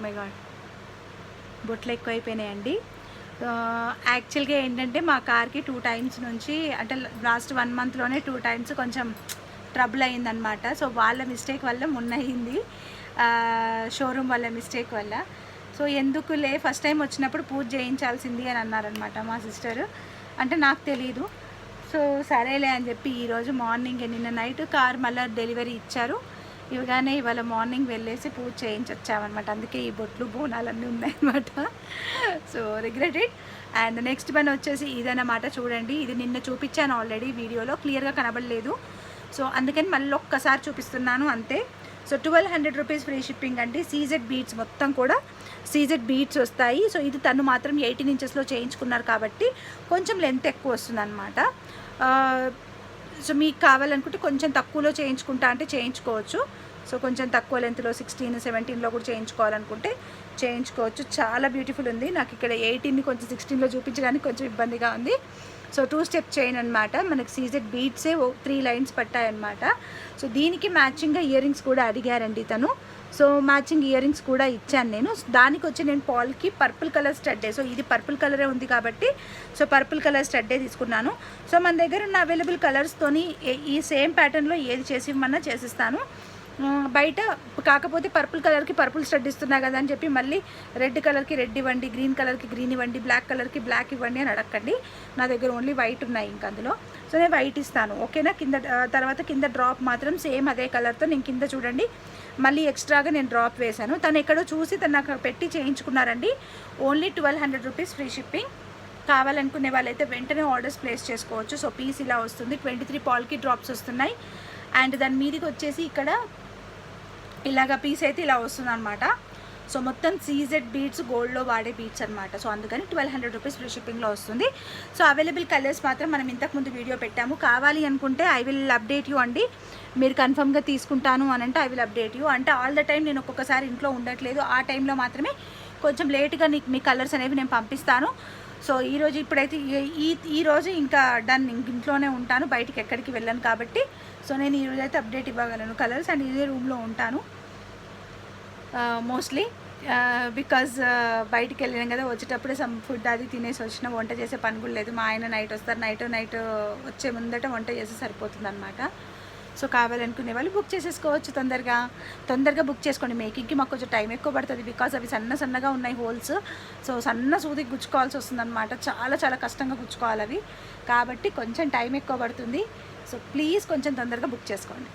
My God బొట్లు ఎక్కువైపోయినాయండి. యాక్చువల్గా ఏంటంటే మా కార్కి 2 టైమ్స్ నుంచి అంటే లాస్ట్ 1 మంత్లోనే 2 టైమ్స్ కొంచెం ట్రబుల్ అయిందనమాట. సో వాళ్ళ మిస్టేక్ వల్ల మొన్న అయింది, షోరూమ్ వాళ్ళ మిస్టేక్ వల్ల. సో ఎందుకులే ఫస్ట్ టైం వచ్చినప్పుడు పూజ చేయించాల్సింది అని అన్నారనమాట మా సిస్టర్. అంటే నాకు తెలీదు. సో సరేలే అని చెప్పి ఈరోజు మార్నింగ్ నిన్న నైట్ కార్ మళ్ళీ డెలివరీ ఇచ్చారు, ఇవగానే ఇవాళ మార్నింగ్ వెళ్ళేసి పూజ చేయించి వచ్చామన్నమాట. అందుకే ఈ బొట్లు బోనాలన్నీ ఉన్నాయన్నమాట. So regretted. అండ్ నెక్స్ట్ పని వచ్చేసి ఇదన్నమాట. చూడండి, ఇది నిన్న చూపించాను ఆల్రెడీ వీడియోలో, క్లియర్గా కనబడలేదు. సో అందుకని మళ్ళీ ఒక్కసారి చూపిస్తున్నాను అంతే. సో 1200 రూపీస్ ఫ్రీ షిప్పింగ్ అండి. సీజెడ్ బీడ్స్ మొత్తం కూడా సీజెడ్ బీడ్స్ వస్తాయి. సో ఇది తను మాత్రం 18 ఇంచెస్లో చేయించుకున్నారు కాబట్టి కొంచెం లెంత్ ఎక్కువ వస్తుంది అనమాట. సో మీకు కావాలనుకుంటే కొంచెం తక్కువలో చేయించుకుంటా అంటే చేయించుకోవచ్చు. సో కొంచెం తక్కువ లెంత్లో 16, 17లో కూడా చేయించుకోవాలనుకుంటే చేయించుకోవచ్చు. చాలా బ్యూటిఫుల్ ఉంది. నాకు ఇక్కడ 18ని కొంచెం 16లో చూపించడానికి కొంచెం ఇబ్బందిగా ఉంది. సో 2 స్టెప్ చైన్ అనమాట. మనకి సీజెడ్ బీడ్సే 3 లైన్స్ పట్టాయన్నమాట. సో దీనికి మ్యాచింగ్గా ఇయర్ రింగ్స్ కూడా అడిగారండి తను. సో మ్యాచింగ్ ఇయర్ రింగ్స్ కూడా ఇచ్చాను నేను. దానికి వచ్చి నేను పాల్కి పర్పుల్ కలర్ స్టడ్డే, సో ఇది పర్పుల్ కలరే ఉంది కాబట్టి సో పర్పుల్ కలర్ స్టడ్డే తీసుకున్నాను. సో మన దగ్గర ఉన్న అవైలబుల్ కలర్స్తోని ఈ సేమ్ ప్యాటర్న్లో ఏది చేసి ఇవ్వమన్నా చేసిస్తాను. బయట కాకపోతే పర్పుల్ కలర్కి పర్పుల్ స్టడ్ ఇస్తున్నా కదా అని చెప్పి మళ్ళీ రెడ్ కలర్కి రెడ్ ఇవ్వండి, గ్రీన్ కలర్కి గ్రీన్ ఇవ్వండి, బ్లాక్ కలర్కి బ్లాక్ ఇవ్వండి అని అడగండి. నా దగ్గర ఓన్లీ వైట్ ఉన్నాయి ఇంకా అందులో. సో నేను వైట్ ఇస్తాను, ఓకేనా. తర్వాత కింద డ్రాప్ మాత్రం సేమ్ అదే కలర్తో నేను కింద చూడండి మళ్ళీ ఎక్స్ట్రాగా నేను డ్రాప్ వేశాను. తను ఎక్కడో చూసి తను నాకు పెట్టి చేయించుకున్నారండి. Only 1200 rupees free shipping. కావాలనుకునే వాళ్ళైతే వెంటనే ఆర్డర్స్ ప్లేస్ చేసుకోవచ్చు. సో పీస్ ఇలా వస్తుంది, 23 పాల్కి డ్రాప్స్ వస్తున్నాయి. అండ్ దాని మీదకి వచ్చేసి ఇక్కడ ఇలాగ పీస్ అయితే ఇలా వస్తుంది అనమాట. సో మొత్తం సీజెడ్ బీడ్స్ గోల్డ్లో వాడే బీడ్స్ అనమాట. సో అందుకని 1200 రూపీస్ ఫ్రీ షిప్పింగ్లో వస్తుంది. సో అవైలబుల్ కలర్స్ మాత్రం మనం ఇంతకుముందు వీడియో పెట్టాము. కావాలి అనుకుంటే ఐ విల్ అప్డేట్ యూ అండి. మీరు కన్ఫర్మ్గా తీసుకుంటాను అని అంటే ఐ విల్ అప్డేట్ యూ. అంటే ఆల్ ద టైం నేను ఒక్కొక్కసారి ఇంట్లో ఉండట్లేదు, ఆ టైంలో మాత్రమే కొంచెం లేట్గా మీ కలర్స్ అనేవి నేను పంపిస్తాను. సో ఈరోజు ఇప్పుడైతే ఈరోజు ఇంకా డన్, ఇంట్లోనే ఉంటాను, బయటికి ఎక్కడికి వెళ్ళాను కాబట్టి సో నేను ఈరోజు అయితే అప్డేట్ ఇవ్వగలను కలర్స్. అండ్ ఇదే రూమ్లో ఉంటాను మోస్ట్లీ, బికాజ్ బయటికి వెళ్ళాను కదా, వచ్చేటప్పుడే సమ్ ఫుడ్ అది తినేసి వచ్చిన, వంట చేసే పని కూడా లేదు. మా ఆయన నైట్ వస్తారు, నైట్ వచ్చే ముందట వంట చేసి సరిపోతుంది అనమాట. సో కావాలనుకునే వాళ్ళు బుక్ చేసేసుకోవచ్చు. తొందరగా బుక్ చేసుకోండి. మేకింగ్కి మాకు కొంచెం టైం ఎక్కువ పడుతుంది, బికాజ్ అవి సన్నగా ఉన్నాయి హోల్స్. సో సన్న సూదికి గుచ్చుకోవాల్సి వస్తుంది అనమాట. చాలా కష్టంగా గుచ్చుకోవాలి అవి, కాబట్టి కొంచెం టైం ఎక్కువ పడుతుంది. సో ప్లీజ్ కొంచెం తొందరగా బుక్ చేసుకోండి.